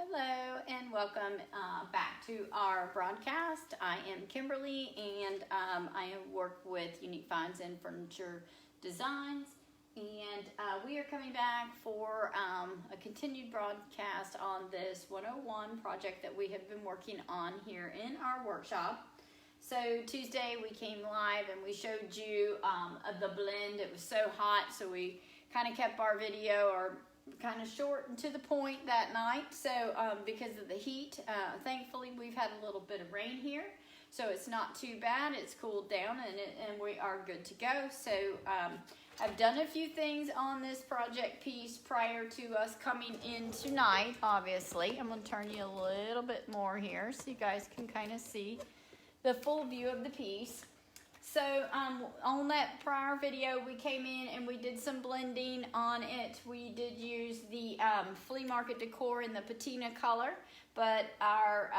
Hello and welcome back to our broadcast. I am Kimberly and I work with Unique Finds and Furniture Designs, and we are coming back for a continued broadcast on this 101 project that we have been working on here in our workshop. So Tuesday we came live and we showed you the blend. It was so hot, so we kind of kept our video kind of short and to the point that night. So because of the heat, thankfully we've had a little bit of rain here, so it's not too bad. It's cooled down and we are good to go. So I've done a few things on this project piece prior to us coming in tonight. Obviously, I'm going to turn you a little bit more here so you guys can kind of see the full view of the piece. So on that prior video, we came in and we did some blending on it. We did use the flea market decor in the patina color, but our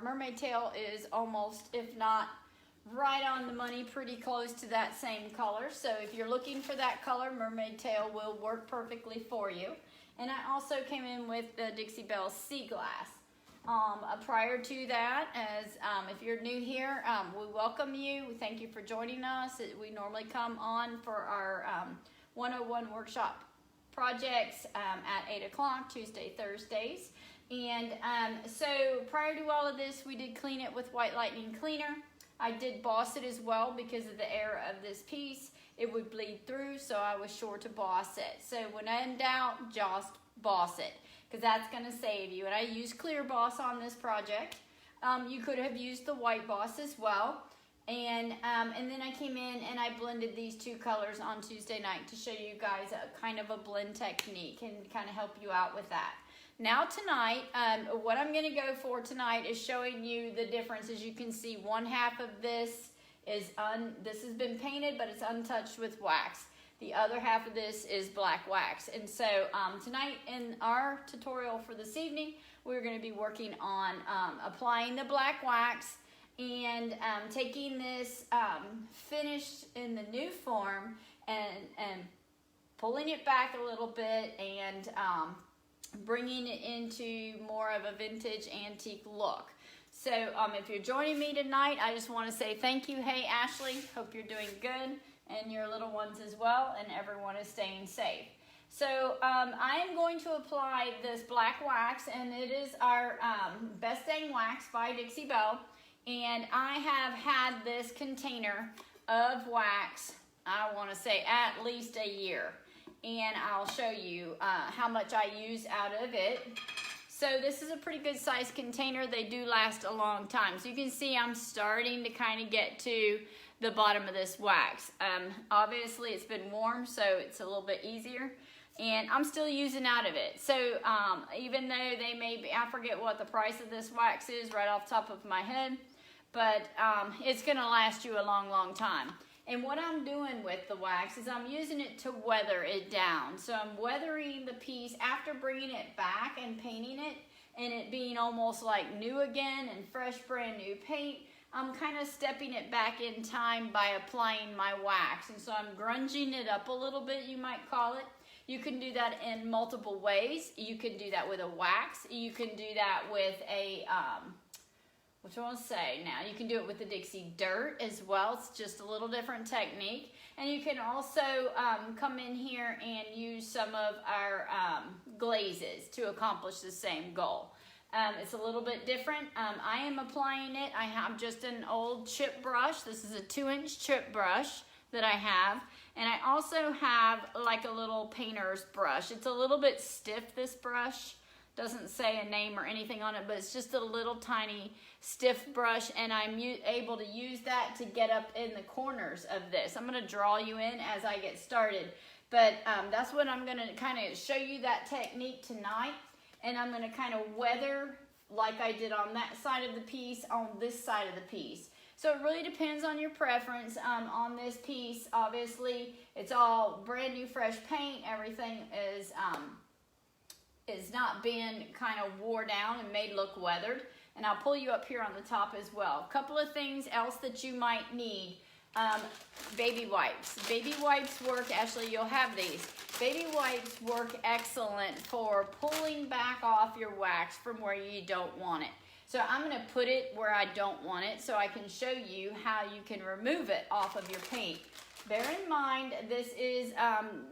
mermaid tail is almost, if not right on the money, pretty close to that same color. So if you're looking for that color, mermaid tail will work perfectly for you. And I also came in with the Dixie Belle sea glass. Prior to that, as if you're new here, we welcome you. We thank you for joining us. We normally come on for our 101 workshop projects at 8 o'clock, Tuesday, Thursdays. And so prior to all of this, we did clean it with White Lightning Cleaner. I did boss it as well because of the air of this piece. It would bleed through, so I was sure to boss it. So when in doubt, just boss it, because that's going to save you. And I used clear boss on this project. You could have used the white boss as well. And then I came in and I blended these two colors on Tuesday night to show you guys a kind of a blend technique and kind of help you out with that. Now tonight, what I'm going to go for tonight is showing you the difference. As you can see, one half of this is this has been painted, but it's untouched with wax. The other half of this is black wax. And so tonight in our tutorial for this evening, we're going to be working on applying the black wax and taking this finished in the new form and pulling it back a little bit and bringing it into more of a vintage antique look. So if you're joining me tonight, I just want to say thank you. Hey, Ashley, hope you're doing good, and your little ones as well, and everyone is staying safe. So I am going to apply this black wax, and it is our Best Dang Wax by Dixie Belle. And I have had this container of wax, I want to say at least a year. And I'll show you how much I use out of it. So this is a pretty good sized container. They do last a long time. So you can see I'm starting to kind of get to the bottom of this wax. Obviously it's been warm, so it's a little bit easier. And I'm still using out of it. So even though they may be, I forget what the price of this wax is right off the top of my head, but it's gonna last you a long, long time. And what I'm doing with the wax is I'm using it to weather it down. So I'm weathering the piece after bringing it back and painting it, and it being almost like new again and fresh brand new paint. I'm kind of stepping it back in time by applying my wax. And so I'm grunging it up a little bit, you might call it. You can do that in multiple ways. You can do that with a wax. You can do that with a, which I want to say now, you can do it with the Dixie Dirt as well. It's just a little different technique. And you can also come in here and use some of our glazes to accomplish the same goal. It's a little bit different. I am applying it. I have just an old chip brush. This is a 2-inch chip brush that I have. And I also have like a little painter's brush. It's a little bit stiff, this brush. Doesn't say a name or anything on it, but it's just a little tiny stiff brush, and I'm able to use that to get up in the corners of this. I'm going to draw you in as I get started, but that's what I'm going to kind of show you that technique tonight, and I'm going to kind of weather like I did on that side of the piece on this side of the piece. So it really depends on your preference on this piece. Obviously, it's all brand new fresh paint. Everything is not being kind of wore down and made look weathered. And I'll pull you up here on the top as well. A couple of things else that you might need. Baby wipes. Baby wipes work, Ashley, you'll have these. Baby wipes work excellent for pulling back off your wax from where you don't want it. So I'm going to put it where I don't want it so I can show you how you can remove it off of your paint. Bear in mind, this is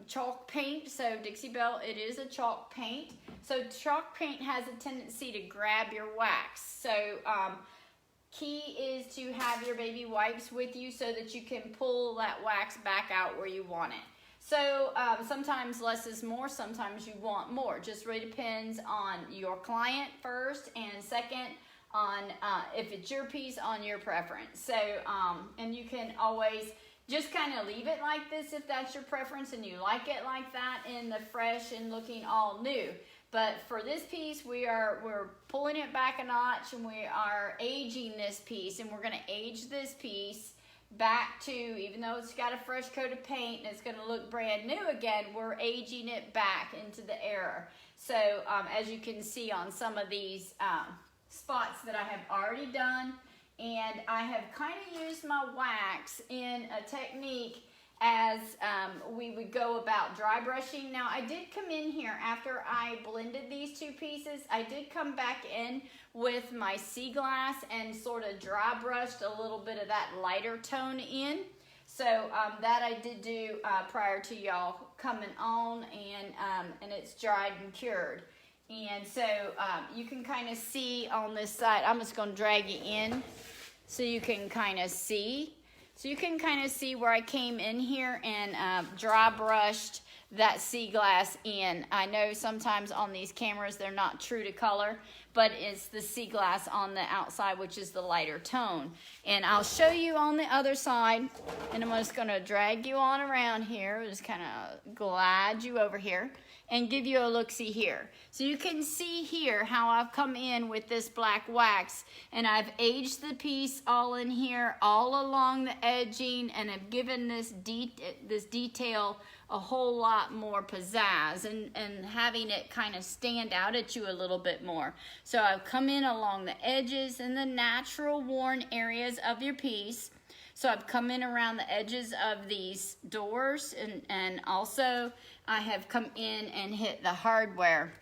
chalk paint, so Dixie Belle, it is a chalk paint. So chalk paint has a tendency to grab your wax. So key is to have your baby wipes with you so that you can pull that wax back out where you want it. So sometimes less is more, sometimes you want more. Just really depends on your client first, and second on if it's your piece, on your preference. So and you can always just kind of leave it like this if that's your preference and you like it like that in the fresh and looking all new. But for this piece, we're pulling it back a notch, and we are aging this piece, and we're going to age this piece back to, even though it's got a fresh coat of paint and it's going to look brand new again, we're aging it back into the era. So as you can see on some of these spots that I have already done, and I have kind of used my wax in a technique as we would go about dry brushing. Now I did come in here after I blended these two pieces. I did come back in with my sea glass and sort of dry brushed a little bit of that lighter tone in. So that I did do prior to y'all coming on, and it's dried and cured. And so you can kind of see on this side, I'm just going to drag you in so you can kind of see. So you can kind of see where I came in here and dry brushed that sea glass in. I know sometimes on these cameras they're not true to color, but it's the sea glass on the outside, which is the lighter tone. And I'll show you on the other side, and I'm just going to drag you on around here, just kind of glide you over here and give you a look-see here. So you can see here how I've come in with this black wax, and I've aged the piece all in here, all along the edging, and I've given this detail a whole lot more pizzazz and having it kind of stand out at you a little bit more. So I've come in along the edges and the natural worn areas of your piece. So I've come in around the edges of these doors, and also I have come in and hit the hardware.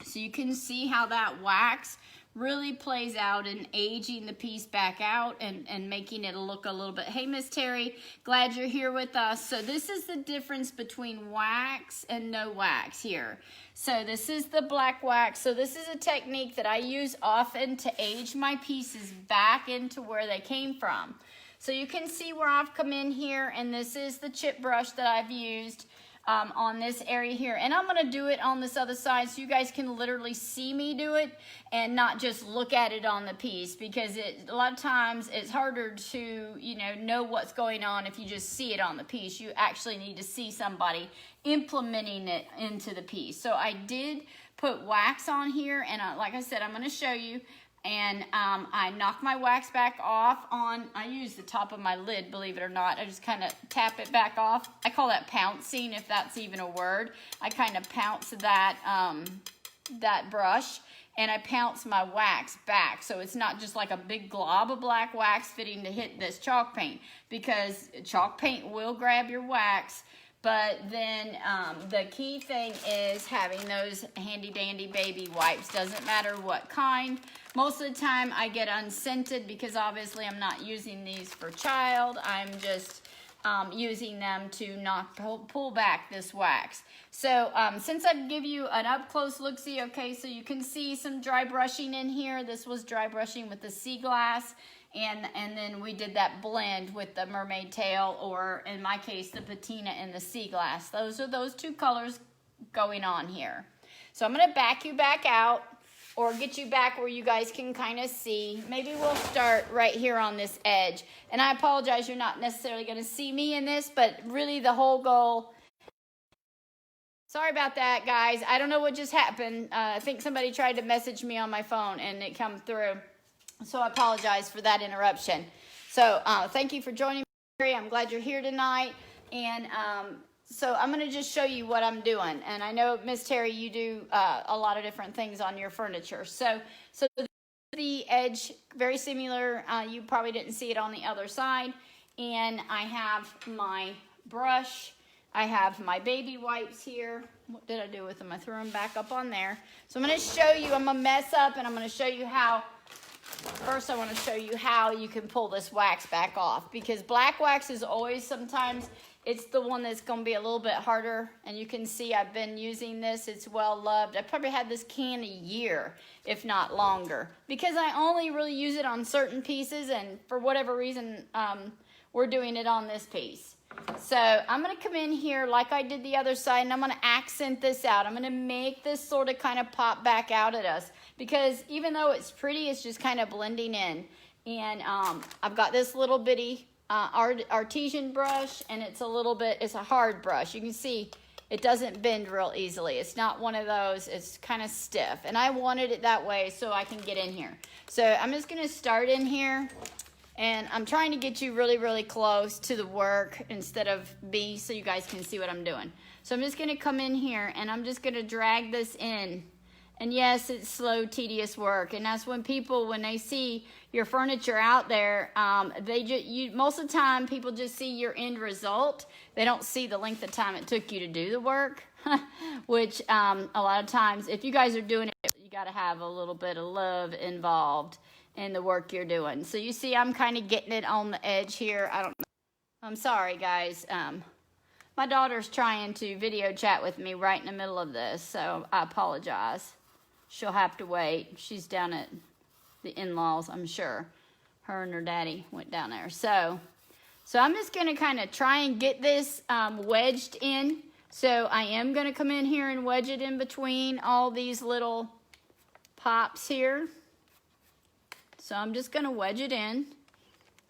So you can see how that wax really plays out in aging the piece back out and making it look a little bit. Hey, Miss Terry, glad you're here with us. So this is the difference between wax and no wax here. So this is the black wax. So this is a technique that I use often to age my pieces back into where they came from. So you can see where I've come in here, and this is the chip brush that I've used on this area here. And I'm going to do it on this other side so you guys can literally see me do it and not just look at it on the piece, because a lot of times it's harder to know what's going on if you just see it on the piece. You actually need to see somebody implementing it into the piece. So I did put wax on here, and like I said, I'm going to show you. And I knock my wax back off I use the top of my lid, believe it or not. I just kind of tap it back off. I call that pouncing, if that's even a word. I kind of pounce that brush, and I pounce my wax back. So it's not just like a big glob of black wax fitting to hit this chalk paint, because chalk paint will grab your wax. But then the key thing is having those handy dandy baby wipes. Doesn't matter what kind. Most of the time I get unscented, because obviously I'm not using these for child. I'm just using them to pull back this wax. So since I give you an up close look-see, okay, so you can see some dry brushing in here. This was dry brushing with the sea glass. And then we did that blend with the mermaid tail, or in my case, the patina and the sea glass. Those are those two colors going on here. So I'm going to back you back out, or get you back where you guys can kind of see. Maybe we'll start right here on this edge. And I apologize, you're not necessarily going to see me in this, but really the whole goal. Sorry about that, guys. I don't know what just happened. I think somebody tried to message me on my phone and it come through. So I apologize for that interruption. So thank you for joining me. I'm glad you're here tonight. And so I'm going to just show you what I'm doing. And I know, Miss Terry, you do a lot of different things on your furniture. So the edge, very similar. You probably didn't see it on the other side. And I have my brush. I have my baby wipes here. What did I do with them? I threw them back up on there. So I'm going to show you, I'm going to mess up and I'm going to show you how. First I want to show you how you can pull this wax back off, because black wax is always sometimes, it's the one that's going to be a little bit harder. And you can see I've been using this. It's well loved. I probably had this can a year, if not longer, because I only really use it on certain pieces, and for whatever reason, we're doing it on this piece. So I'm going to come in here like I did the other side, and I'm going to accent this out. I'm going to make this sort of kind of pop back out at us, because even though it's pretty, it's just kind of blending in. And I've got this little bitty artesian brush, and it's a hard brush. You can see it doesn't bend real easily. It's not one of those, it's kind of stiff. And I wanted it that way so I can get in here. So I'm just going to start in here. And I'm trying to get you really, really close to the work instead of me, so you guys can see what I'm doing. So I'm just going to come in here and I'm just going to drag this in. And yes, it's slow, tedious work. And that's when people, when they see your furniture out there, most of the time people just see your end result. They don't see the length of time it took you to do the work, which a lot of times, if you guys are doing it, you got to have a little bit of love involved in the work you're doing. So you see I'm kind of getting it on the edge here. I'm sorry guys. My daughter's trying to video chat with me right in the middle of this, so I apologize. She'll have to wait. She's down at the in-laws, I'm sure. Her and her daddy went down there. So I'm just going to kind of try and get this wedged in. So I am going to come in here and wedge it in between all these little pops here. So I'm just going to wedge it in.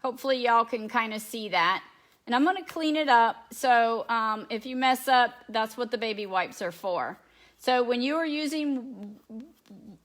Hopefully y'all can kind of see that. And I'm going to clean it up. So if you mess up, that's what the baby wipes are for. So when you are using,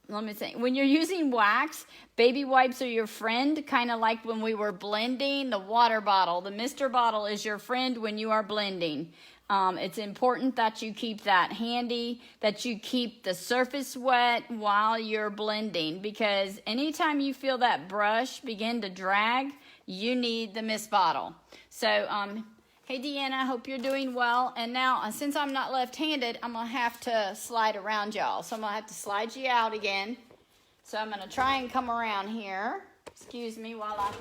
when you're using wax, baby wipes are your friend, kind of like when we were blending the water bottle. The mister bottle is your friend when you are blending. It's important that you keep that handy, that you keep the surface wet while you're blending, because anytime you feel that brush begin to drag, you need the mist bottle. So, hey Deanna, hope you're doing well. And now, since I'm not left-handed, I'm going to have to slide around y'all. So I'm going to have to slide you out again. So I'm going to try and come around here. Excuse me while I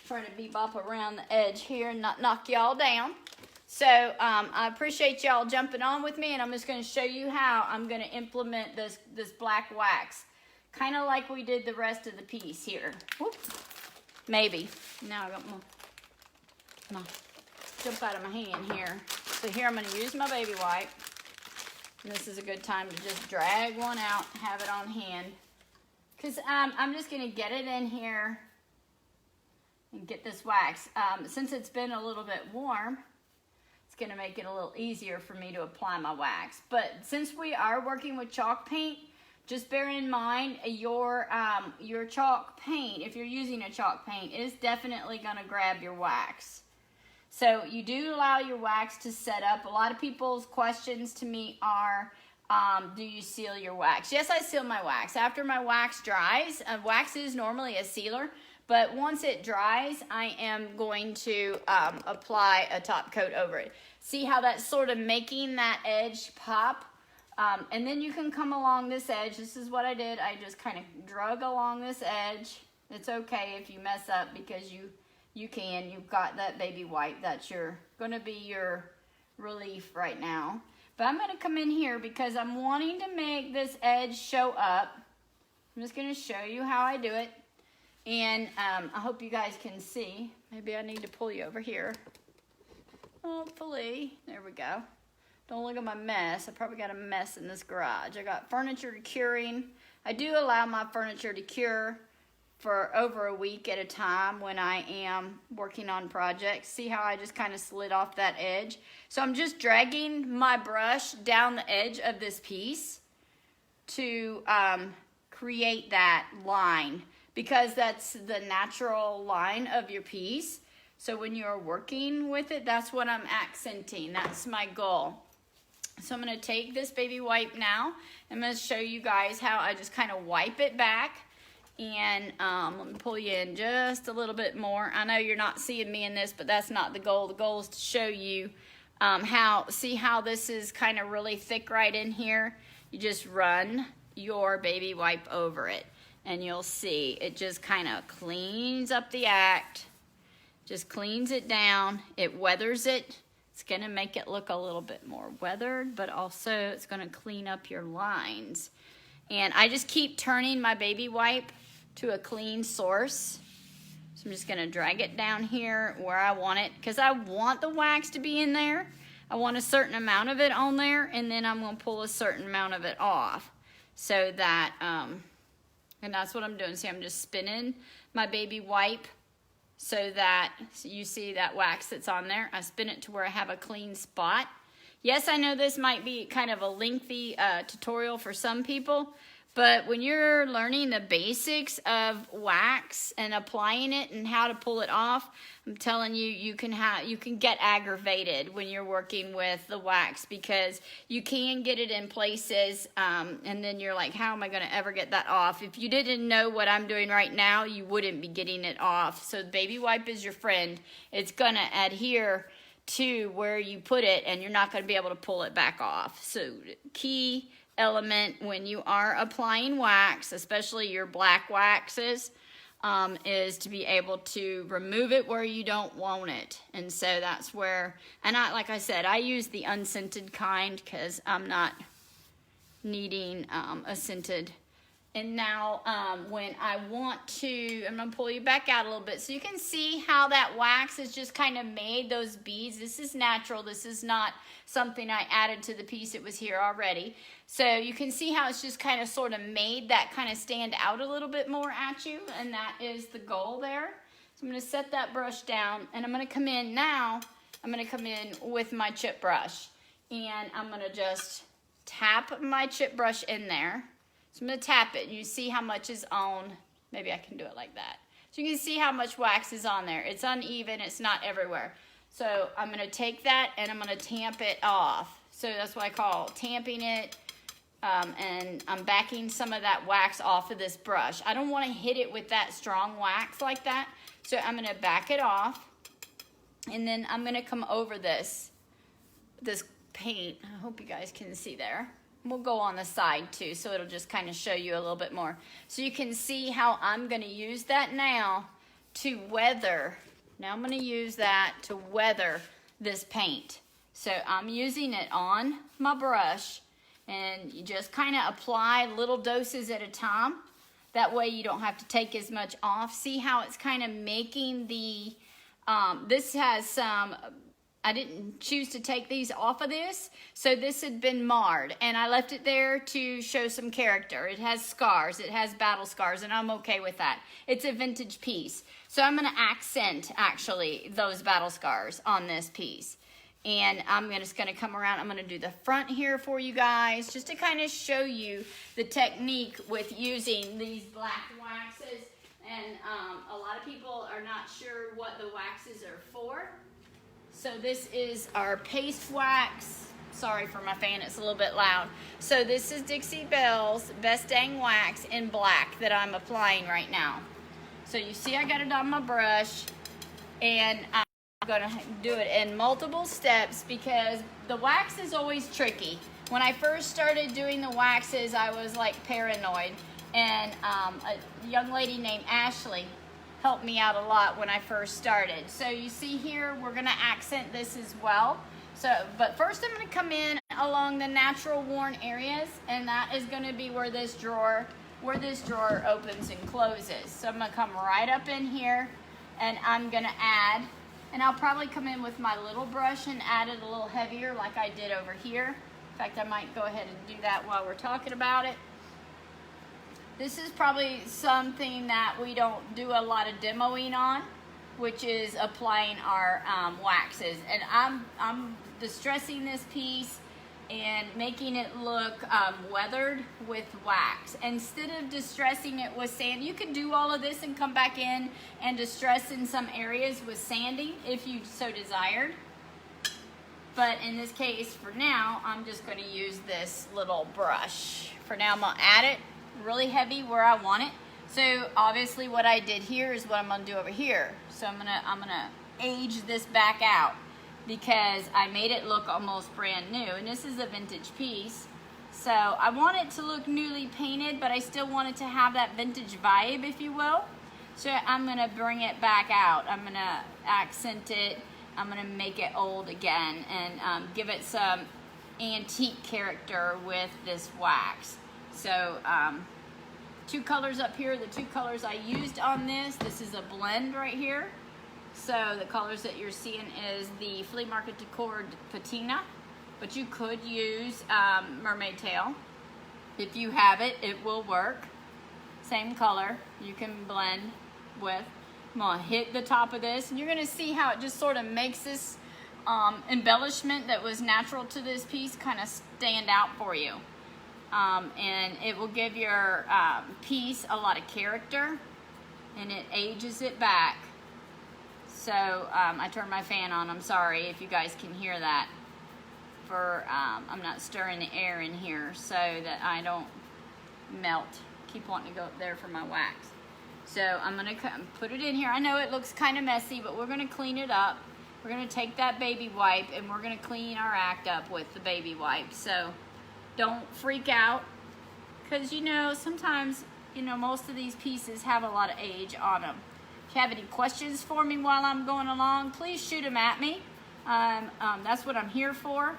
try to bebop around the edge here and not knock y'all down. So I appreciate y'all jumping on with me, and I'm just going to show you how I'm going to implement this black wax, kind of like we did the rest of the piece here. Whoop. Maybe. Now I got my jump out of my hand here. So here I'm going to use my baby wipe, and this is a good time to just drag one out, have it on hand, because I'm just going to get it in here and get this wax. Since it's been a little bit warm, going to make it a little easier for me to apply my wax. But since we are working with chalk paint, just bear in mind your chalk paint, if you're using a chalk paint, is definitely going to grab your wax. So you do allow your wax to set up. A lot of people's questions to me are, do you seal your wax? Yes, I seal my wax. After my wax dries, wax is normally a sealer, but once it dries, I am going to apply a top coat over it. See how that's sort of making that edge pop? And then you can come along this edge. This is what I did. I just kind of drug along this edge. It's okay if you mess up, because you can. You've got that baby wipe. That's going to be your relief right now. But I'm going to come in here because I'm wanting to make this edge show up. I'm just going to show you how I do it. And I hope you guys can see. Maybe I need to pull you over here. Hopefully. There we go. Don't look at my mess. I probably got a mess in this garage. I got furniture curing. I do allow my furniture to cure for over a week at a time when I am working on projects. See how I just kind of slid off that edge? So I'm just dragging my brush down the edge of this piece to create that line, because that's the natural line of your piece. So when you're working with it, that's what I'm accenting. That's my goal. So I'm going to take this baby wipe now. I'm going to show you guys how I just kind of wipe it back. And let me pull you in just a little bit more. I know you're not seeing me in this, but that's not the goal. The goal is to show you see how this is kind of really thick right in here. You just run your baby wipe over it, and you'll see it just kind of cleans up the act, just cleans it down. It weathers it. It's going to make it look a little bit more weathered, but also it's going to clean up your lines. And I just keep turning my baby wipe to a clean source. So I'm just going to drag it down here where I want it, because I want the wax to be in there. I want a certain amount of it on there, and then I'm going to pull a certain amount of it off. So that, and that's what I'm doing. See, I'm just spinning my baby wipe so that you see that wax that's on there. I spin it to where I have a clean spot. Yes, I know this might be kind of a lengthy tutorial for some people, but when you're learning the basics of wax and applying it and how to pull it off, I'm telling you, you can get aggravated when you're working with the wax, because you can get it in places and then you're like, how am I going to ever get that off? If you didn't know what I'm doing right now, you wouldn't be getting it off. So the baby wipe is your friend. It's going to adhere to where you put it, and you're not going to be able to pull it back off. So key element when you are applying wax, especially your black waxes, is to be able to remove it where you don't want it. And so that's where, and like I said, I use the unscented kind because I'm not needing a scented. And now when I want to, I'm going to pull you back out a little bit so you can see how that wax has just kind of made those beads. This is natural. This is not something I added to the piece. It was here already. So you can see how it's just kind of sort of made that kind of stand out a little bit more at you. And that is the goal there. So I'm going to set that brush down, and I'm going to come in now. I'm going to come in with my chip brush, and I'm going to just tap my chip brush in there. So I'm going to tap it, and you see how much is on. Maybe I can do it like that. So you can see how much wax is on there. It's uneven. It's not everywhere. So I'm going to take that, and I'm going to tamp it off. So that's what I call tamping it. And I'm backing some of that wax off of this brush. I don't want to hit it with that strong wax like that. So I'm going to back it off. And then I'm going to come over this paint. I hope you guys can see there. We'll go on the side too, so it'll just kind of show you a little bit more. So you can see how I'm going to use that now to weather. Now I'm going to use that to weather this paint. So I'm using it on my brush, and you just kind of apply little doses at a time. That way you don't have to take as much off. See how it's kind of making the, this has some, I didn't choose to take these off of this, so this had been marred, and I left it there to show some character. It has scars, it has battle scars, and I'm okay with that. It's a vintage piece, so I'm going to accent, actually, those battle scars on this piece. And I'm just going to come around, I'm going to do the front here for you guys, just to kind of show you the technique with using these black waxes. And a lot of people are not sure what the waxes are for. So this is our paste wax. Sorry for my fan, it's a little bit loud. So this is Dixie Belle's Best Dang Wax in black that I'm applying right now. So you see I got it on my brush, and I'm gonna do it in multiple steps because the wax is always tricky. When I first started doing the waxes, I was like paranoid, and a young lady named Ashley helped me out a lot when I first started. So you see here, we're gonna accent this as well. So, but first I'm gonna come in along the natural worn areas, and that is gonna be where this drawer opens and closes. So I'm gonna come right up in here, and I'm gonna add, and I'll probably come in with my little brush and add it a little heavier like I did over here. In fact, I might go ahead and do that while we're talking about it. This is probably something that we don't do a lot of demoing on, which is applying our waxes. And I'm distressing this piece and making it look weathered with wax. Instead of distressing it with sand, you can do all of this and come back in and distress in some areas with sanding if you so desired. But in this case, for now, I'm just going to use this little brush. For now, I'm going to add it really heavy where I want it. So obviously what I did here is what I'm gonna do over here. So I'm gonna age this back out because I made it look almost brand new, and this is a vintage piece. So I want it to look newly painted, but I still want it to have that vintage vibe, if you will. So I'm gonna bring it back out. I'm gonna accent it. I'm gonna make it old again and give it some antique character with this wax. So two colors up here, the two colors I used on this. This is a blend right here. So the colors that you're seeing is the Flea Market Decor Patina, but you could use Mermaid Tail. If you have it, it will work. Same color you can blend with. I'm gonna hit the top of this, and you're gonna see how it just sort of makes this embellishment that was natural to this piece kind of stand out for you. And it will give your piece a lot of character, and it ages it back. So I turned my fan on. I'm sorry if you guys can hear that. I'm not stirring the air in here so that I don't melt. Keep wanting to go up there for my wax. So I'm gonna put it in here. I know it looks kind of messy, but we're gonna clean it up. We're gonna take that baby wipe and we're gonna clean our act up with the baby wipe. So don't freak out, because sometimes most of these pieces have a lot of age on them. If you have any questions for me while I'm going along, please shoot them at me. That's what I'm here for.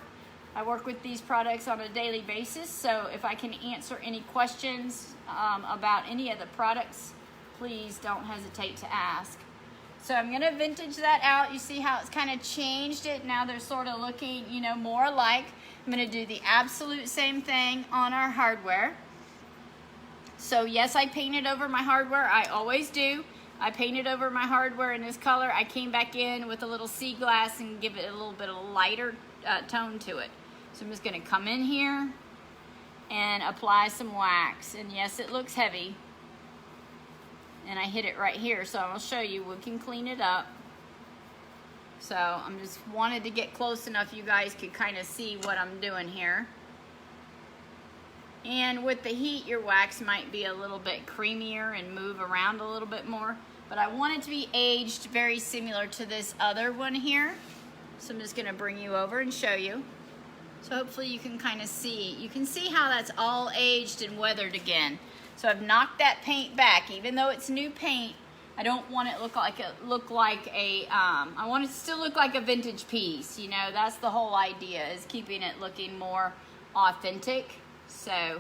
I work with these products on a daily basis, so if I can answer any questions about any of the products, please don't hesitate to ask. So I'm gonna vintage that out. You see how it's kind of changed it? Now they're sort of looking, more alike. I'm gonna do the absolute same thing on our hardware. So yes, I painted over my hardware. I always do. I painted over my hardware in this color. I came back in with a little sea glass and give it a little bit of lighter tone to it. So I'm just gonna come in here and apply some wax. And yes, it looks heavy. And I hit it right here, so I'll show you. We can clean it up. So I'm just wanted to get close enough you guys could kind of see what I'm doing here. And with the heat, your wax might be a little bit creamier and move around a little bit more. But I want it to be aged very similar to this other one here. So I'm just gonna bring you over and show you. So hopefully you can kind of see. You can see how that's all aged and weathered again. So I've knocked that paint back. Even though it's new paint, I don't want it I want it to still look like a vintage piece. That's the whole idea, is keeping it looking more authentic. So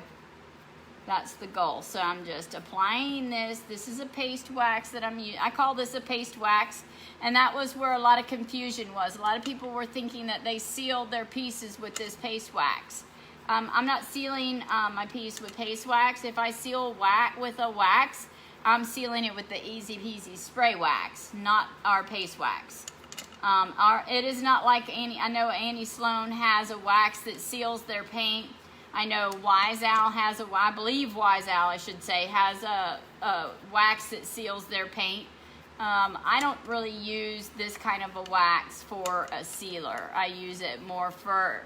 that's the goal. So I'm just applying this. This is a paste wax that I'm using. I call this a paste wax, and that was where a lot of confusion was. A lot of people were thinking that they sealed their pieces with this paste wax. I'm not sealing my piece with paste wax. If I seal with a wax, I'm sealing it with the Easy Peasy spray wax, not our paste wax. It is not like I know Annie Sloan has a wax that seals their paint. I know I believe Wise Owl, I should say, has a wax that seals their paint. I don't really use this kind of a wax for a sealer. I use it more for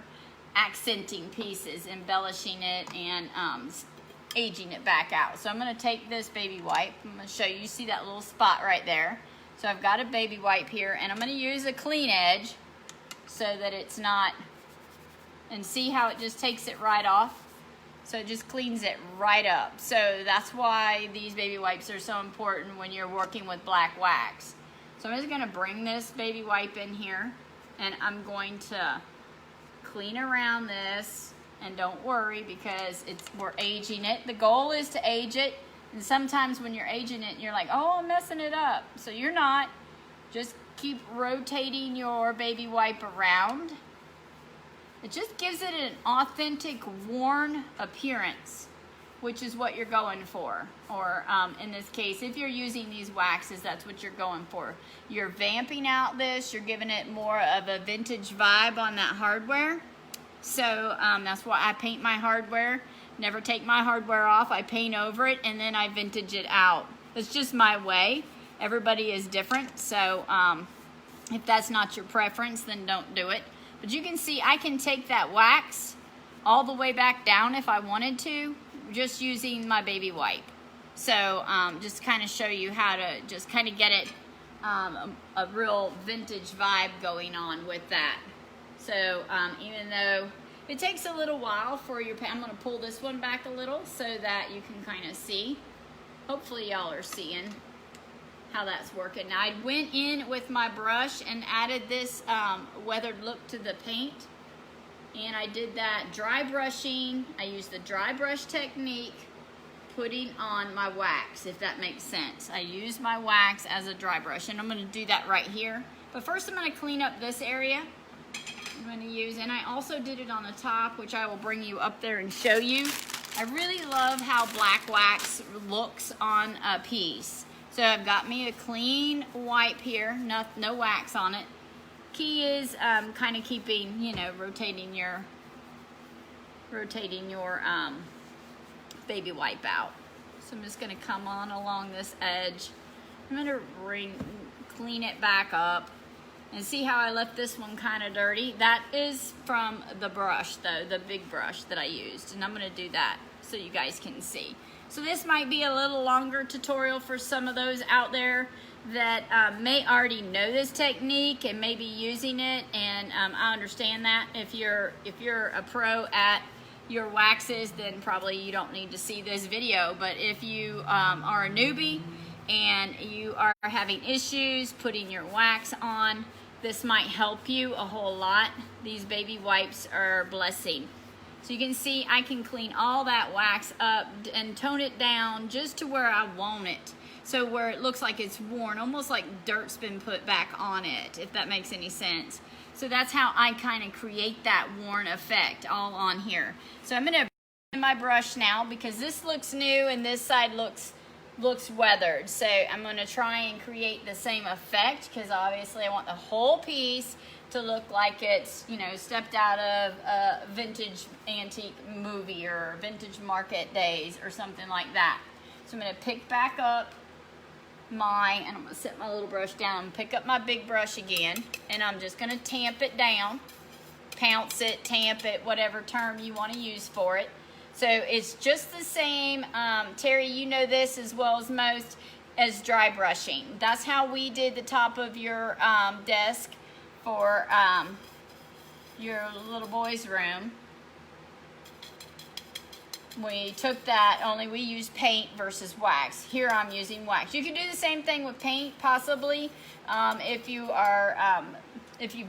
accenting pieces, embellishing it, and aging it back out. So I'm going to take this baby wipe. I'm going to show you. You see that little spot right there? So I've got a baby wipe here, and I'm going to use a clean edge so that it's not, and see how it just takes it right off? So it just cleans it right up. So that's why these baby wipes are so important when you're working with black wax. So I'm just going to bring this baby wipe in here, and I'm going to clean around this, and don't worry, because we're aging it. The goal is to age it, and sometimes when you're aging it, you're like, oh, I'm messing it up. So you're not. Just keep rotating your baby wipe around. It just gives it an authentic, worn appearance, which is what you're going for. Or in this case, if you're using these waxes, that's what you're going for. You're vamping out this, you're giving it more of a vintage vibe on that hardware. So that's why I paint my hardware. Never take my hardware off. I paint over it and then I vintage it out. It's just my way. Everybody is different. So if that's not your preference, then don't do it. But you can see I can take that wax all the way back down if I wanted to, just using my baby wipe. So just kind of show you how to just kind of get it a real vintage vibe going on with that. So even though it takes a little while for your paint, I'm going to pull this one back a little so that you can kind of see. Hopefully y'all are seeing how that's working. Now I went in with my brush and added this weathered look to the paint. And I did that dry brushing. I used the dry brush technique, putting on my wax, if that makes sense. I use my wax as a dry brush, and I'm gonna do that right here. But first I'm gonna clean up this area. I'm gonna use, and I also did it on the top, which I will bring you up there and show you. I really love how black wax looks on a piece. So I've got me a clean wipe here, no wax on it. Key is kind of keeping, you know, rotating your baby wipe out. So I'm just gonna come on along this edge. I'm gonna clean it back up. And see how I left this one kind of dirty? That is from the brush though, the big brush that I used. And I'm gonna do that so you guys can see. So this might be a little longer tutorial for some of those out there that may already know this technique and may be using it. And I understand that. If you're a pro at your waxes, then probably you don't need to see this video. But if you are a newbie and you are having issues putting your wax on, this might help you a whole lot. These baby wipes are a blessing. So you can see I can clean all that wax up and tone it down just to where I want it. So where it looks like it's worn, almost like dirt's been put back on it, if that makes any sense. So that's how I kind of create that worn effect all on here. So I'm gonna in my brush now because this looks new and this side looks weathered. So I'm gonna try and create the same effect because obviously I want the whole piece to look like it's, you know, stepped out of a vintage antique movie or vintage market days or something like that. So I'm gonna pick back up and I'm gonna set my little brush down and pick up my big brush again, and I'm just gonna tamp it down, pounce it, tamp it, whatever term you wanna use for it. So it's just the same, Terry, you know this as well as most, as dry brushing. That's how we did the top of your desk for your little boy's room. We took that, only we used paint versus wax. Here I'm using wax. You can do the same thing with paint, possibly. If you've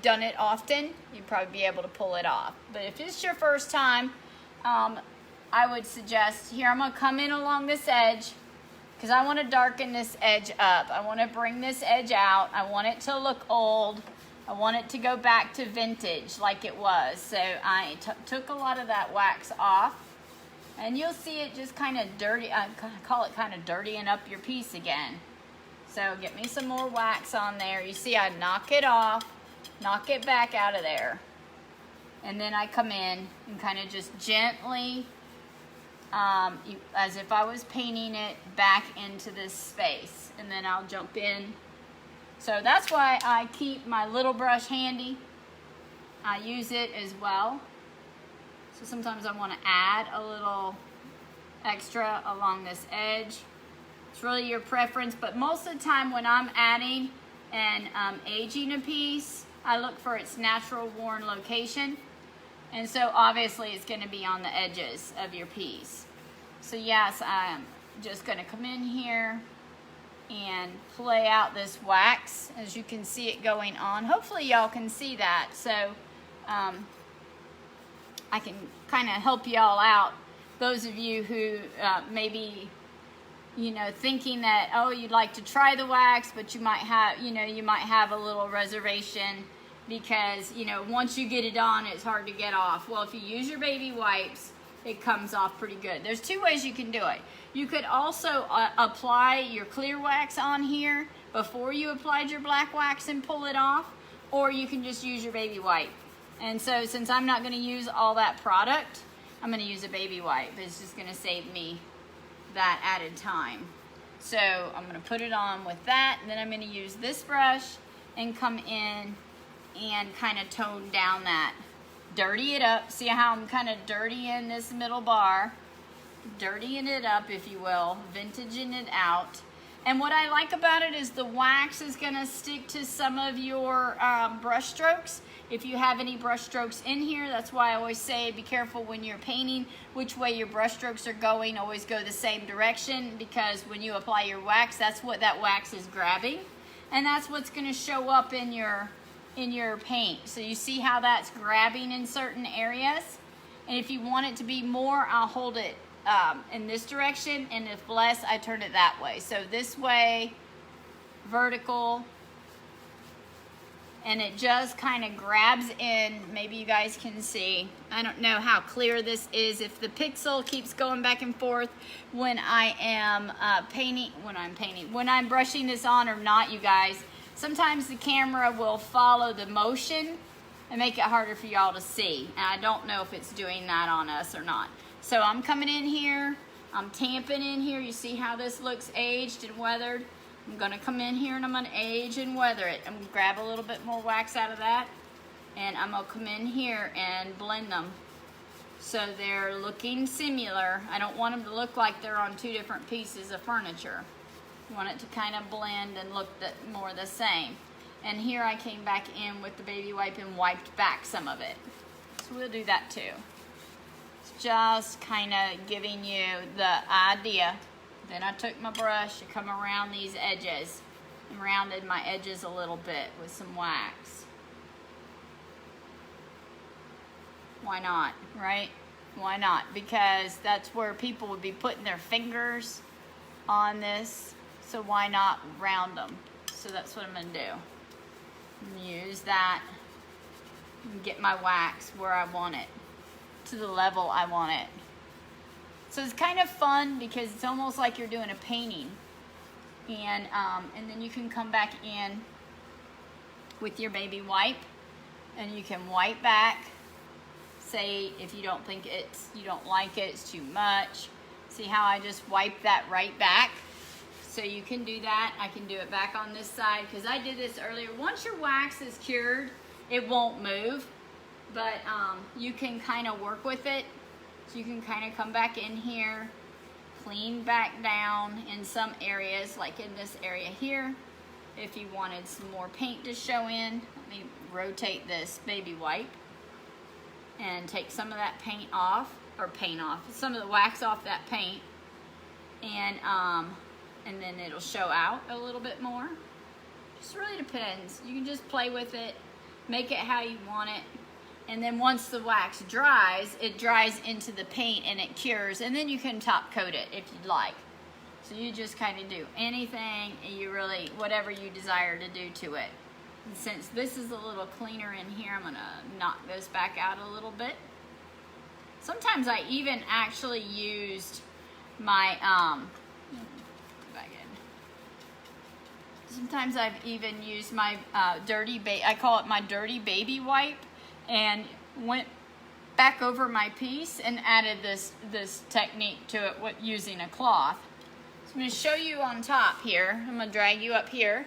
done it often, you'd probably be able to pull it off. But if it's your first time, I would suggest, here I'm gonna come in along this edge because I wanna darken this edge up. I wanna bring this edge out. I want it to look old. I want it to go back to vintage like it was. So I took a lot of that wax off. And you'll see it just kind of dirty, I call it kind of dirtying up your piece again. So get me some more wax on there. You see I knock it off, knock it back out of there. And then I come in and kind of just gently, as if I was painting it, back into this space. And then I'll jump in. So that's why I keep my little brush handy. I use it as well. So sometimes I want to add a little extra along this edge. It's really your preference, but most of the time when I'm adding and aging a piece, I look for its natural worn location. And so obviously it's going to be on the edges of your piece. So yes, I'm just going to come in here and play out this wax as you can see it going on. Hopefully y'all can see that. So I can kind of help y'all out. Those of you who maybe, you know, thinking that, oh, you'd like to try the wax, but you might have, you know, you might have a little reservation because, you know, once you get it on, it's hard to get off. Well, if you use your baby wipes, it comes off pretty good. There's two ways you can do it. You could also apply your clear wax on here before you applied your black wax and pull it off, or you can just use your baby wipe. And so since I'm not going to use all that product, I'm going to use a baby wipe. It's just going to save me that added time. So I'm going to put it on with that, and then I'm going to use this brush and come in and kind of tone down that. Dirty it up. See how I'm kind of dirtying this middle bar. dirtying it up, if you will, vintaging it out. And what I like about it is the wax is gonna stick to some of your brush strokes. If you have any brush strokes in here, that's why I always say be careful when you're painting which way your brush strokes are going. Always go the same direction, because when you apply your wax, that's what that wax is grabbing. And that's what's gonna show up in your paint. So you see how that's grabbing in certain areas? And if you want it to be more, I'll hold it in this direction, and if less, I turn it that way. So this way, vertical, and it just kind of grabs in. Maybe you guys can see. I don't know how clear this is, if the pixel keeps going back and forth when I am when I'm brushing this on or not, you guys. Sometimes the camera will follow the motion and make it harder for y'all to see. And I don't know if it's doing that on us or not. So I'm coming in here, I'm tamping in here. You see how this looks aged and weathered? I'm gonna come in here and I'm gonna age and weather it. I'm gonna grab a little bit more wax out of that, and I'm gonna come in here and blend them so they're looking similar. I don't want them to look like they're on two different pieces of furniture. I want it to kind of blend and look more the same. And here I came back in with the baby wipe and wiped back some of it. So we'll do that too. Just kind of giving you the idea. Then I took my brush to come around these edges and rounded my edges a little bit with some wax. Why not, right? Why not? Because that's where people would be putting their fingers on this. So why not round them? So that's what I'm gonna do. Use that and get my wax where I want it, to the level I want it. So it's kind of fun because it's almost like you're doing a painting. And then you can come back in with your baby wipe and you can wipe back. Say if you don't think you don't like it, it's too much. See how I just wiped that right back? So you can do that. I can do it back on this side because I did this earlier. Once your wax is cured, it won't move, but you can kind of work with it. So you can kind of come back in here, clean back down in some areas, like in this area here. If you wanted some more paint to show in, let me rotate this baby wipe and take some of that paint off, some of the wax off that paint, and then it'll show out a little bit more. Just really depends. You can just play with it, make it how you want it. And then once the wax dries, it dries into the paint and it cures, and then you can top coat it if you'd like. So you just kind of do anything whatever you desire to do to it. And since this is a little cleaner in here, I'm gonna knock this back out a little bit. Sometimes I even actually used my, sometimes I've even used my I call it my dirty baby wipe, and went back over my piece and added this technique to it using a cloth. So I'm going to show you on top here. I'm going to drag you up here.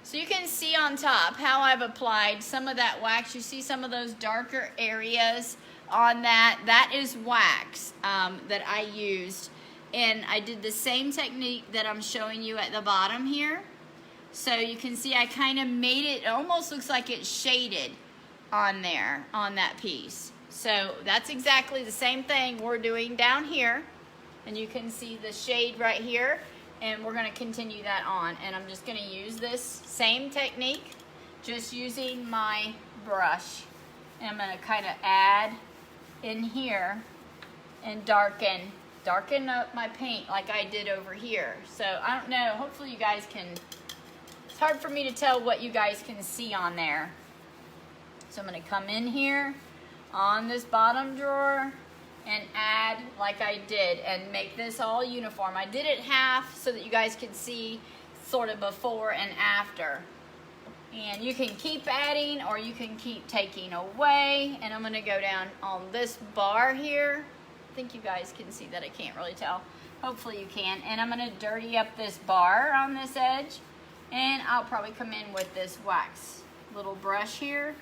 So you can see on top how I've applied some of that wax. You see some of those darker areas on that. That is wax that I used. And I did the same technique that I'm showing you at the bottom here. So you can see I kind of made it almost looks like it's shaded on there, on that piece. So that's exactly the same thing we're doing down here. And you can see the shade right here. And we're gonna continue that on. And I'm just gonna use this same technique, just using my brush. And I'm gonna kind of add in here and darken up my paint like I did over here. So I don't know, hopefully you guys can, it's hard for me to tell what you guys can see on there. So I'm gonna come in here on this bottom drawer and add like I did and make this all uniform. I did it half so that you guys could see sort of before and after. And you can keep adding or you can keep taking away. And I'm gonna go down on this bar here. I think you guys can see that. I can't really tell. Hopefully you can. And I'm gonna dirty up this bar on this edge. And I'll probably come in with this wax little brush here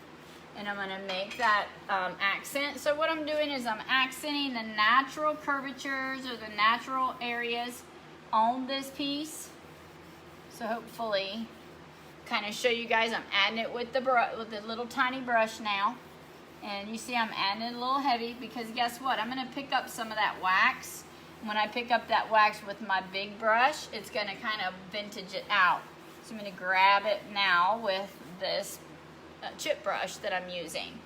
and I'm gonna make that accent. So what I'm doing is I'm accenting the natural curvatures or the natural areas on this piece. So hopefully, kind of show you guys, I'm adding it with the little tiny brush now. And you see I'm adding it a little heavy because guess what? I'm gonna pick up some of that wax. When I pick up that wax with my big brush, it's gonna kind of vintage it out. So I'm gonna grab it now with this chip brush that I'm using.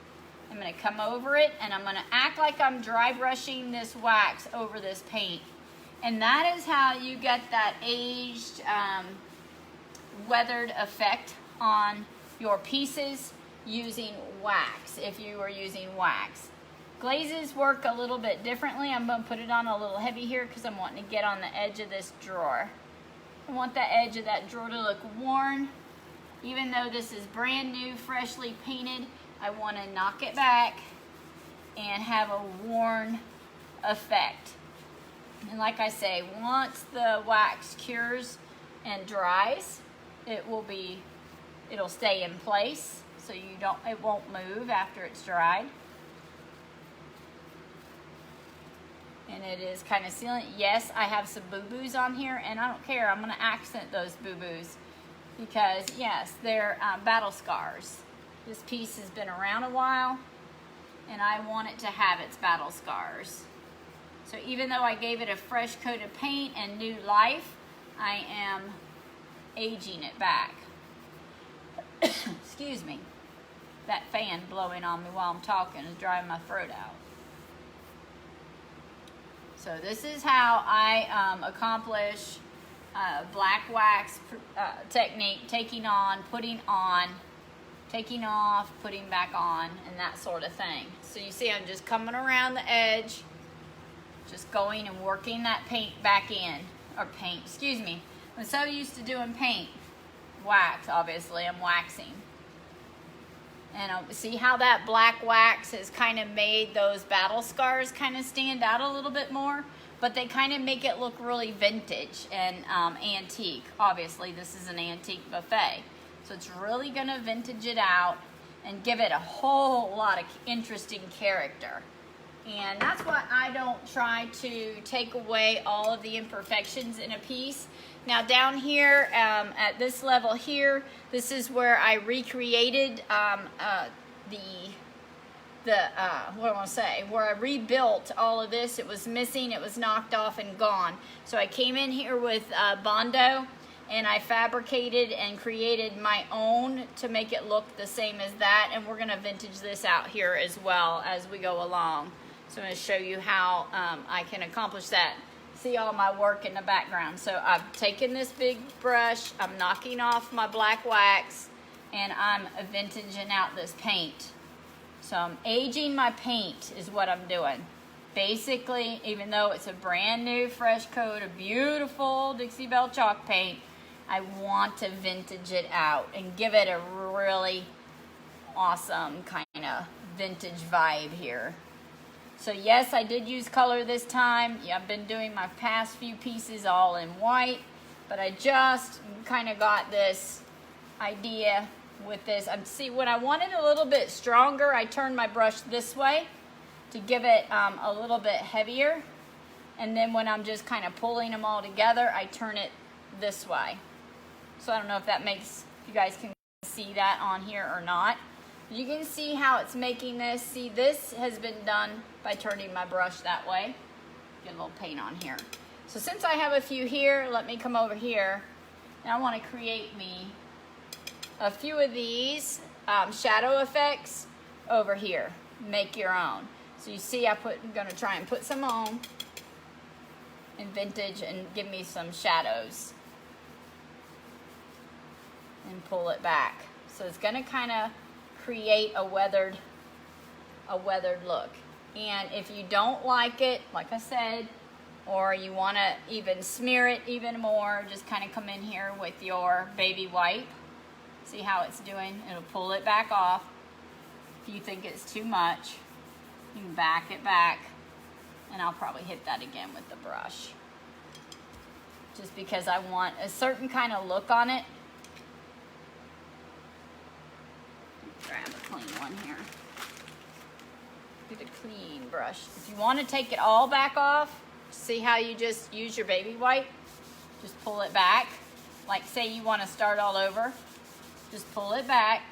I'm gonna come over it and I'm gonna act like I'm dry brushing this wax over this paint. And that is how you get that aged, weathered effect on your pieces using wax, if you were using wax. Glazes work a little bit differently. I'm gonna put it on a little heavy here because I'm wanting to get on the edge of this drawer. I want the edge of that drawer to look worn. Even though this is brand new, freshly painted, I want to knock it back and have a worn effect. And like I say, once the wax cures and dries, it'll stay in place, so it won't move after it's dried. And it is kind of sealant. Yes, I have some boo-boos on here, and I don't care. I'm going to accent those boo-boos because, yes, they're battle scars. This piece has been around a while, and I want it to have its battle scars. So even though I gave it a fresh coat of paint and new life, I am aging it back. Excuse me. That fan blowing on me while I'm talking is drying my throat out. So this is how I accomplish black wax technique, taking on, putting on, taking off, putting back on, and that sort of thing. So you see I'm just coming around the edge, just going and working that paint back in, or paint, excuse me. I'm so used to doing paint. Wax, obviously, I'm waxing. And see how that black wax has kind of made those battle scars kind of stand out a little bit more, but they kind of make it look really vintage and antique. Obviously, this is an antique buffet, so it's really going to vintage it out and give it a whole lot of interesting character. And that's why I don't try to take away all of the imperfections in a piece. Now down here at this level here, this is where I recreated where I rebuilt all of this. It was missing, it was knocked off and gone. So I came in here with Bondo and I fabricated and created my own to make it look the same as that. And we're gonna vintage this out here as well as we go along. So I'm gonna show you how I can accomplish that. See all my work in the background. So I've taken this big brush, I'm knocking off my black wax, and I'm vintaging out this paint. So I'm aging my paint is what I'm doing. Basically, even though it's a brand new fresh coat of beautiful Dixie Belle chalk paint, I want to vintage it out and give it a really awesome kind of vintage vibe here. So yes, I did use color this time. Yeah, I've been doing my past few pieces all in white, but I just kind of got this idea with this. See, when I wanted a little bit stronger, I turned my brush this way to give it a little bit heavier. And then when I'm just kind of pulling them all together, I turn it this way. So I don't know if that makes, if you guys can see that on here or not. You can see how it's making this. See, this has been done by turning my brush that way. Get a little paint on here. So since I have a few here, let me come over here. And I want to create me a few of these shadow effects over here. Make your own. So you see I'm going to try and put some on in vintage and give me some shadows. And pull it back. So it's going to kind of create a weathered look. And if you don't like it, like I said, or you want to even smear it even more, just kind of come in here with your baby wipe. See how it's doing? It'll pull it back off. If you think it's too much, you can back it back, and I'll probably hit that again with the brush. Just because I want a certain kind of look on it. grab a clean one here. Get a clean brush. If you want to take it all back off, see how you just use your baby wipe? Just pull it back. Like say you want to start all over. Just pull it back.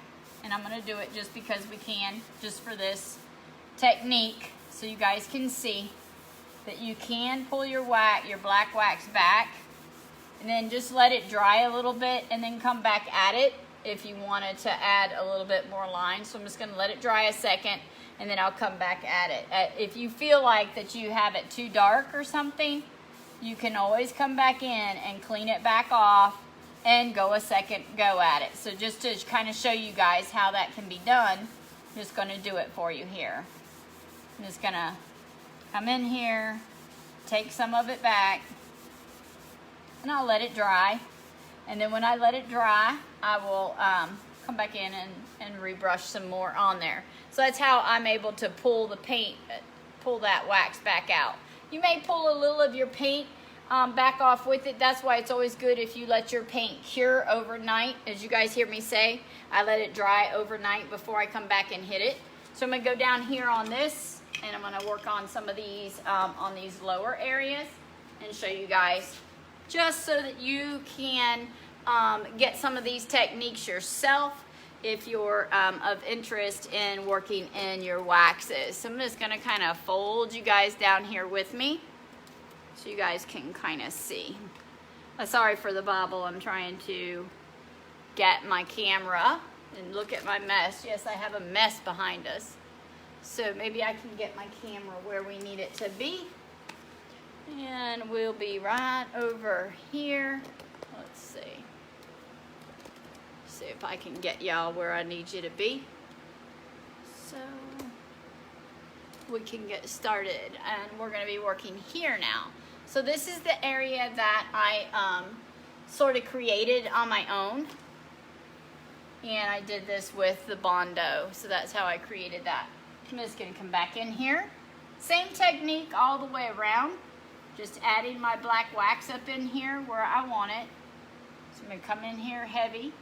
And I'm going to do it just because we can, just for this technique, so you guys can see that you can pull your black wax back, and then just let it dry a little bit, and then come back at it if you wanted to add a little bit more line. So I'm just going to let it dry a second, and then I'll come back at it. If you feel like that you have it too dark or something, you can always come back in and clean it back off and go a second go at it. So just to kind of show you guys how that can be done, I'm just going to do it for you here. I'm just going to come in here, take some of it back, and I'll let it dry. And then when I let it dry, I will come back in and rebrush some more on there. So that's how I'm able to pull the paint, pull that wax back out. You may pull a little of your paint back off with it. That's why it's always good if you let your paint cure overnight. As you guys hear me say, I let it dry overnight before I come back and hit it. So I'm going to go down here on this, and I'm going to work on some of these on these lower areas and show you guys, just so that you can get some of these techniques yourself if you're of interest in working in your waxes. So I'm just going to kind of fold you guys down here with me so you guys can kind of see. Sorry for the bobble. I'm trying to get my camera and look at my mess. Yes, I have a mess behind us. So maybe I can get my camera where we need it to be. And we'll be right over here. Let's see. See if I can get y'all where I need you to be. So we can get started. And we're going to be working here now. So this is the area that I sort of created on my own. And I did this with the Bondo. So that's how I created that. I'm just going to come back in here. Same technique all the way around. Just adding my black wax up in here where I want it. So I'm going to come in here heavy.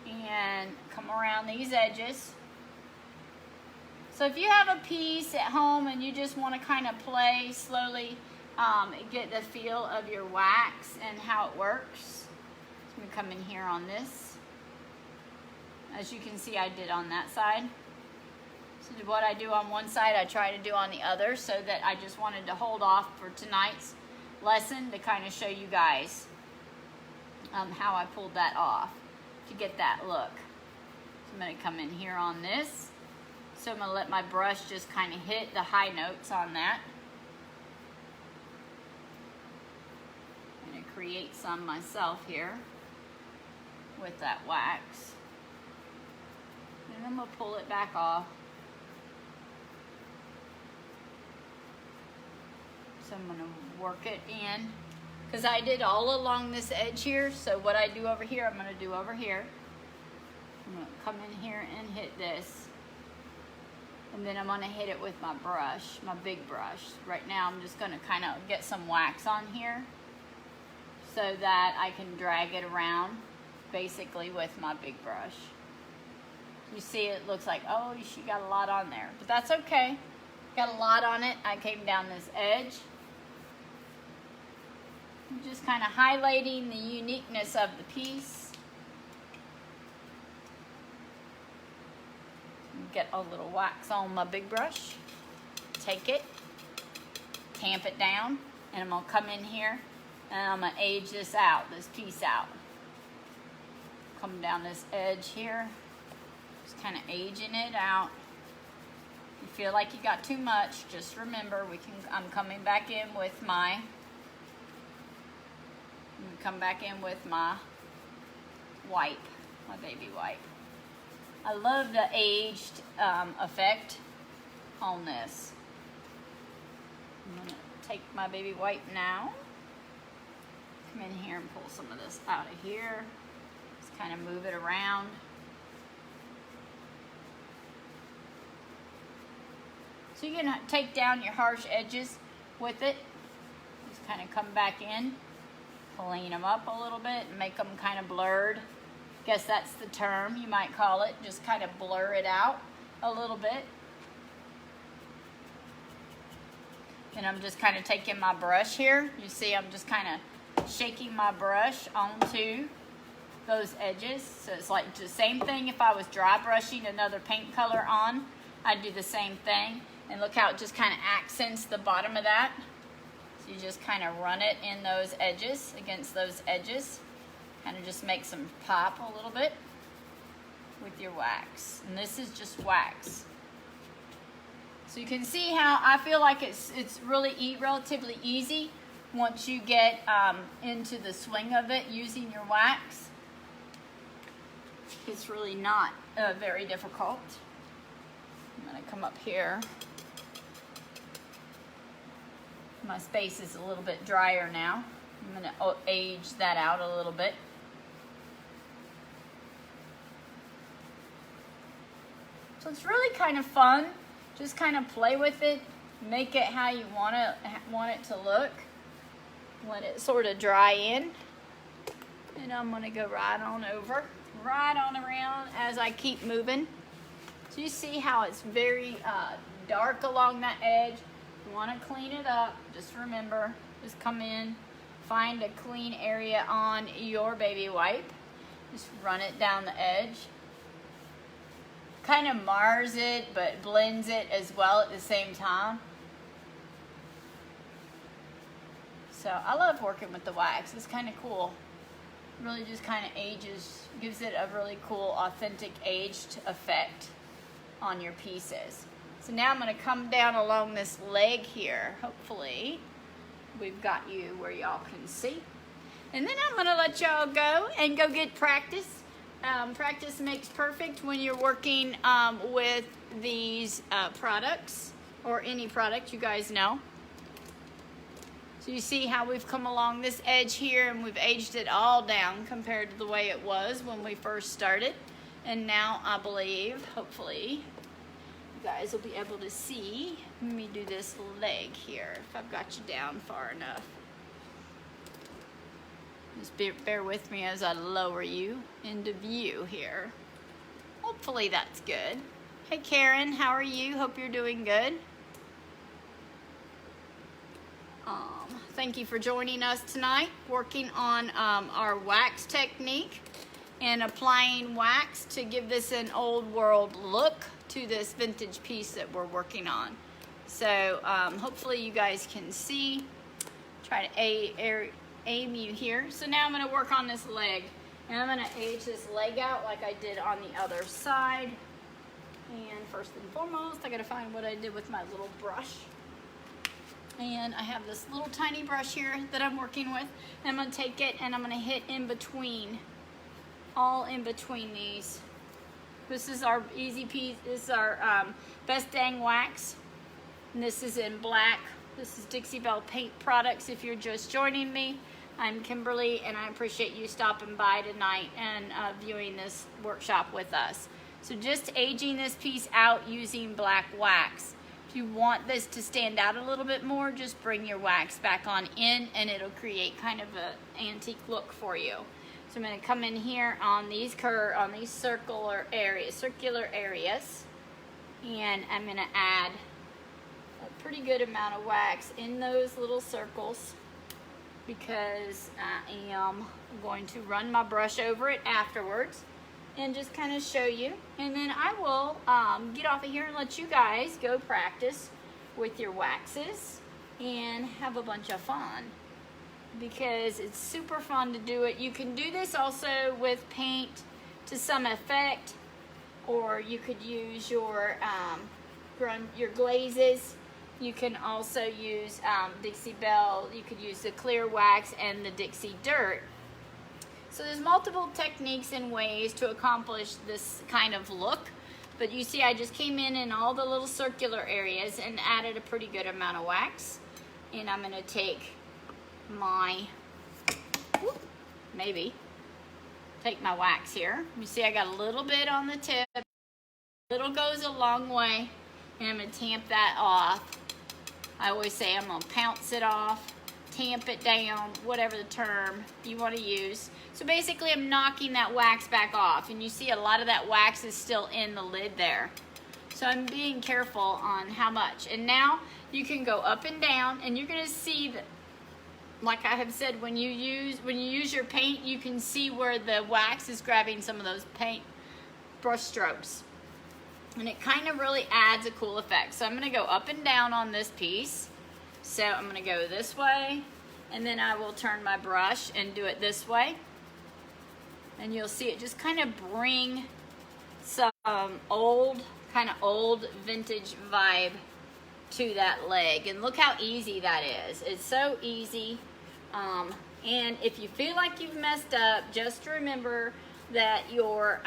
And come around these edges. So if you have a piece at home and you just want to kind of play slowly, get the feel of your wax and how it works. So I'm going to come in here on this. As you can see, I did on that side. So what I do on one side, I try to do on the other, so that I just wanted to hold off for tonight's lesson to kind of show you guys how I pulled that off to get that look. So I'm going to come in here on this. So I'm going to let my brush just kind of hit the high notes on that. I'm going to create some myself here with that wax. And I'm going to pull it back off. So I'm going to work it in, because I did all along this edge here. So what I do over here, I'm going to do over here. I'm going to come in here and hit this. And then I'm going to hit it with my brush, my big brush. Right now I'm just going to kind of get some wax on here so that I can drag it around basically with my big brush. You see, it looks like, oh, she got a lot on there. But that's okay. Got a lot on it. I came down this edge. I'm just kind of highlighting the uniqueness of the piece. Get a little wax on my big brush. Take it. Tamp it down. And I'm going to come in here and I'm going to age this out, this piece out. Come down this edge here. Just kind of aging it out. If you feel like you got too much, just remember I'm coming back in with my wipe, my baby wipe. I love the aged effect on this. I'm going to take my baby wipe now. Come in here and pull some of this out of here. Just kind of move it around. So you can take down your harsh edges with it. kind of come back in, clean them up a little bit, and make them kind of blurred. Guess that's the term you might call it. Just kind of blur it out a little bit. And I'm just kind of taking my brush here. You see, I'm just kind of shaking my brush onto those edges. So it's like the same thing if I was dry brushing another paint color on. I'd do the same thing. And look how it just kind of accents the bottom of that. So you just kind of run it in those edges, against those edges. Kind of just makes them pop a little bit with your wax. And this is just wax. So you can see how I feel like it's really relatively easy once you get into the swing of it using your wax. It's really not very difficult. I'm going to come up here. My space is a little bit drier now. I'm going to age that out a little bit. So it's really kind of fun. Just kind of play with it, make it how you want it to look. Let it sort of dry in. And I'm going to go right on over, right on around as I keep moving. So you see how it's very dark along that edge. You want to clean it up. Just remember, just come in, find a clean area on your baby wipe. Just run it down the edge. Kind of mars it, but blends it as well at the same time. So I love working with the wax. It's kind of cool. Really just kind of ages, gives it a really cool, authentic aged effect on your pieces. So now I'm going to come down along this leg here. Hopefully we've got you where y'all can see. And then I'm going to let y'all go and go get practice. Practice makes perfect when you're working with these products or any product, you guys know. So you see how we've come along this edge here and we've aged it all down compared to the way it was when we first started. And now I believe, hopefully, you guys will be able to see. Let me do this leg here if I've got you down far enough. Just bear with me as I lower you into view here. Hopefully that's good. Hey Karen, how are you? Hope you're doing good. Thank you for joining us tonight, working on our wax technique and applying wax to give this an old world look to this vintage piece that we're working on. So hopefully you guys can see. Try to aim you here. So now I'm going to work on this leg, and I'm going to age this leg out like I did on the other side. And first and foremost, I got to find what I did with my little brush. And I have this little tiny brush here that I'm working with. And I'm going to take it and I'm going to hit in between, all in between these. This is our easy piece. This is our Best Dang Wax. And this is in black. This is Dixie Belle Paint Products. If you're just joining me, I'm Kimberly, and I appreciate you stopping by tonight and viewing this workshop with us. So just aging this piece out using black wax. If you want this to stand out a little bit more, just bring your wax back on in, and it'll create kind of an antique look for you. So I'm going to come in here on these circular areas, and I'm going to add a pretty good amount of wax in those little circles because I am going to run my brush over it afterwards and just kind of show you. And then I will get off of here and let you guys go practice with your waxes and have a bunch of fun because it's super fun to do it. You can do this also with paint to some effect, or you could use your glazes. You can also use Dixie Belle. You could use the clear wax and the Dixie dirt. So there's multiple techniques and ways to accomplish this kind of look. But you see I just came in all the little circular areas and added a pretty good amount of wax. And I'm going to take my, take my wax here. You see I got a little bit on the tip. A little goes a long way. And I'm going to tamp that off. I always say I'm going to pounce it off, tamp it down, whatever the term you want to use. So basically I'm knocking that wax back off, and you see a lot of that wax is still in the lid there. So I'm being careful on how much. And now you can go up and down, and you're going to see that, like I have said, when you use your paint, you can see where the wax is grabbing some of those paint brush strokes. And it kind of really adds a cool effect. So I'm going to go up and down on this piece. So I'm going to go this way, and then I will turn my brush and do it this way. And you'll see it just kind of bring some old vintage vibe to that leg. And look how easy that is. It's so easy. And if you feel like you've messed up, just remember that your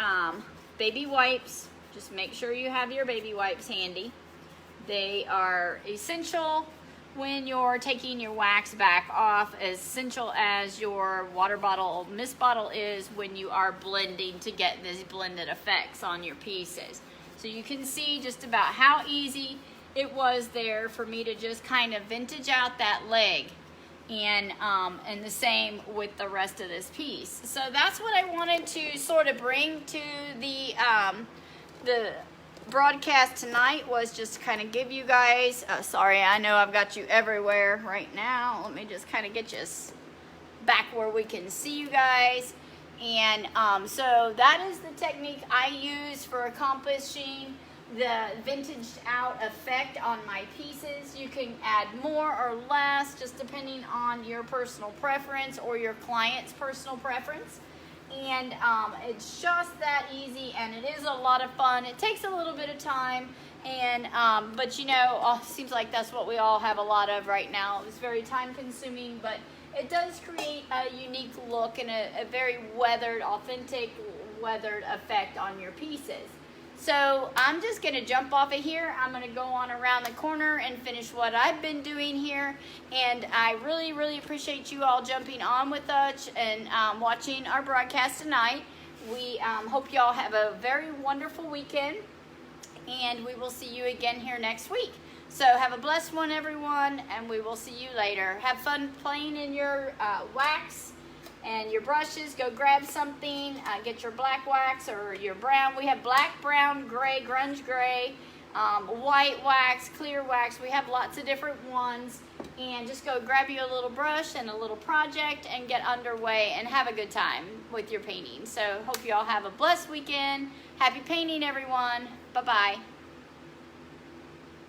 baby wipes, just make sure you have your baby wipes handy. They are essential when you're taking your wax back off, as essential as your water bottle mist bottle is when you are blending to get these blended effects on your pieces. So you can see just about how easy it was there for me to just kind of vintage out that leg. And the same with the rest of this piece. So that's what I wanted to sort of bring to the broadcast tonight, was just kind of give you guys, sorry, I know I've got you everywhere right now. Let me just kind of get you back where we can see you guys. And so that is the technique I use for accomplishing the vintaged out effect on my pieces. You can add more or less, just depending on your personal preference or your client's personal preference. And it's just that easy, and it is a lot of fun. It takes a little bit of time, and but you know, seems like that's what we all have a lot of right now. It's very time consuming, but it does create a unique look and a very weathered, authentic weathered effect on your pieces. So I'm just going to jump off of here. I'm going to go on around the corner and finish what I've been doing here. And I really, really appreciate you all jumping on with us and watching our broadcast tonight. We hope you all have a very wonderful weekend. And we will see you again here next week. So have a blessed one, everyone, and we will see you later. Have fun playing in your wax and your brushes. Go grab something, get your black wax or your brown. We have black, brown, gray, grunge gray, white wax, clear wax. We have lots of different ones. And just go grab you a little brush and a little project and get underway and have a good time with your painting. So hope you all have a blessed weekend. Happy painting, everyone. Bye-bye.